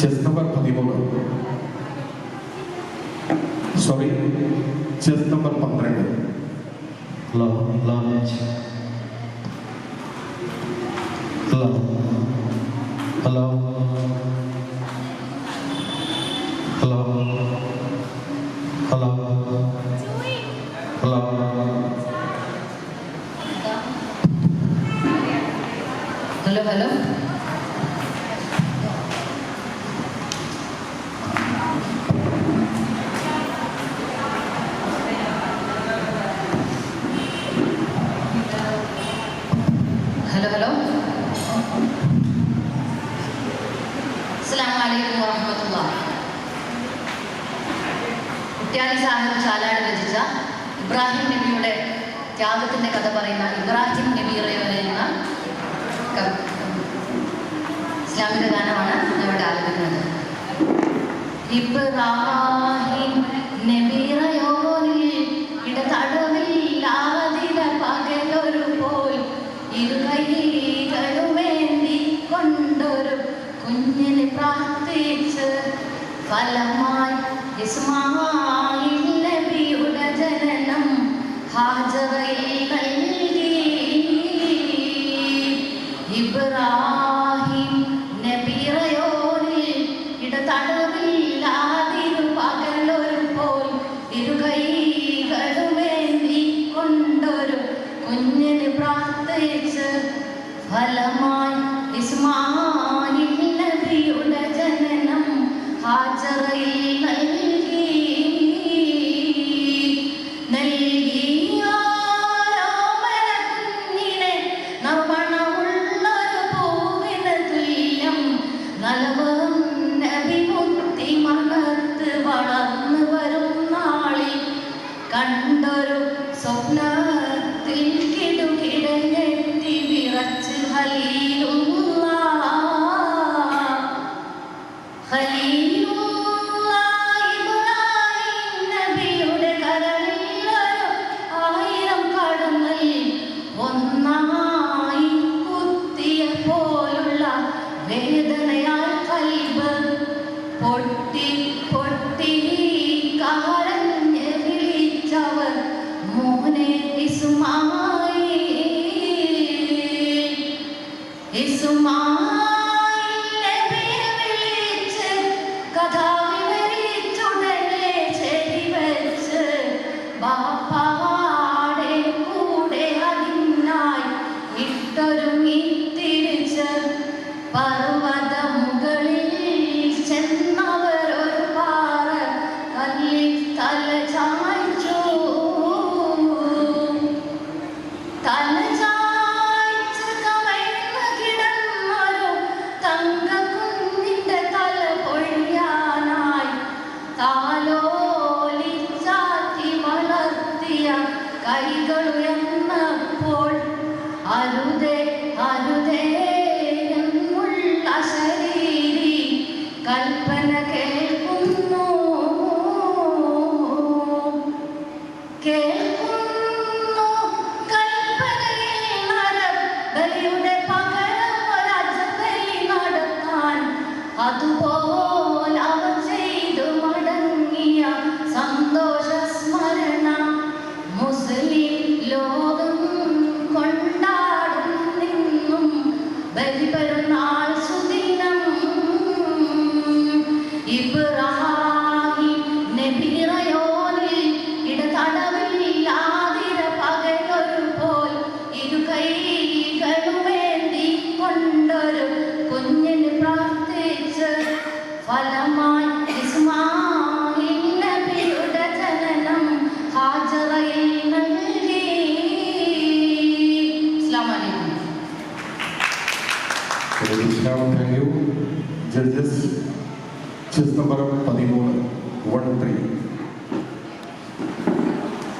Chess number 13. Sorry, chess number 12. Launch. Hello. Hello. Hello. Hello. Hello. Hello, hello. Hello, hello. Assalamualaikum warahmatullah. Kuttyali Sahib Chalad രചിച്ച ഇബ്രാഹിം നബിയുടെ ത്യാഗത്തിന്റെ കഥ പറയുന്ന ഇബ്രാഹിം നബി എന്ന ഇസ്ലാമിക ഗാനമാണ് ഇവിടെ ആലപിക്കുന്നത്. ഇബ്രാഹിം നബിറയോനിൽ ഇടതടവില്ലാതിര പകലൊരു പോയി ഇരുകൈകളുമേന്തി കൊണ്ടൊരു കുഞ്ഞിനെ പ്രാർത്ഥിച്ച് ഫലമായി ഇസ്മായിൽ നബിയുടെ ജനനം ഹാജറയിൽ നൽകി. ഇബ്രാഹിം നബിറയോനിൽ ഇടതടവില്ലാതിരു പകലൊരു പോൽ ഇരുകൈകളുമേന്തി കൊണ്ടൊരു കുഞ്ഞിനെ പ്രാർത്ഥിച്ച് ഫലമായി ഇസ്മായിൽ നബിയുടെ ജനനം ഹാജറയിൽ നൽകി. കുഞ്ഞിനെ നർവണമുള്ളൊരു പൂവിന് തുല്യം നൽകും നബി മുത്തി മണത്ത് വളർന്നു വരും നാളിൽ കണ്ടൊരു സ്വപ്നത്തിൽ കിടുകിടഞ്ഞെത്തി വിറച്ച് ഇബ്രാഹിം നബിയുടെ കരളിലൊരു 1000 കടന്നൽ ഒന്നായി കുത്തിയ പോലുള്ള വേദനയാൽ കൽബ് പൊട്ടി പൊട്ടി കരഞ്ഞ് വിളിച്ചവർ മോനെ ഇസ്മായിൽ നബിയെ വിളിച്ച് കഥ വിവരിച്ചുടനെ ശരിവെച്ച് ബാപ്പാടെ കൂടെ അതിനായി ഇട്ടൊരുങ്ങി തിരിച്ച് പർവ്വത മുകളിൽ ചെന്നവരൊരു പാറ കല്ലിൽ തല ചായ്ച്ചു. തങ്കക്കുഞ്ഞിന്റെ തല പൊഴിയാനായി താലോലിച്ചാറ്റി വളർത്തിയ കൈകളുയർന്നപ്പോൾ അരുതേ അരുതേ എന്നുള്ള ശരീരി കൽപ്പന കേൾക്കുന്നു കൽപ്പനയിൽ നരബലിയുടെ പകരം ഒരജബലി നടത്താൻ അതുപോലെ അവർ ചെയ്തു മടങ്ങിയ സന്തോഷ സ്മരണ മുസ്ലിം ലോകം കൊണ്ടാടും നിന്നും ബലിപെരുന്നാൾ സുദിനം. ഇബ്രാഹിം നബിറയോനിൽ ഇടതടവില്ലാതിര പകലൊരു പോൽ ഇരുകൈകളുമേന്തി കൊണ്ടൊരു കുഞ്ഞിന് പ്രാർത്ഥിച്ച് ഫലമായി ഇസ്മായിൽ നബിയുടെ ജനനം ഹാജറയിൽ നൽകി. അസ്സലാമു അലൈക്കും. Thank you. Judges, chess number 13, 1-3.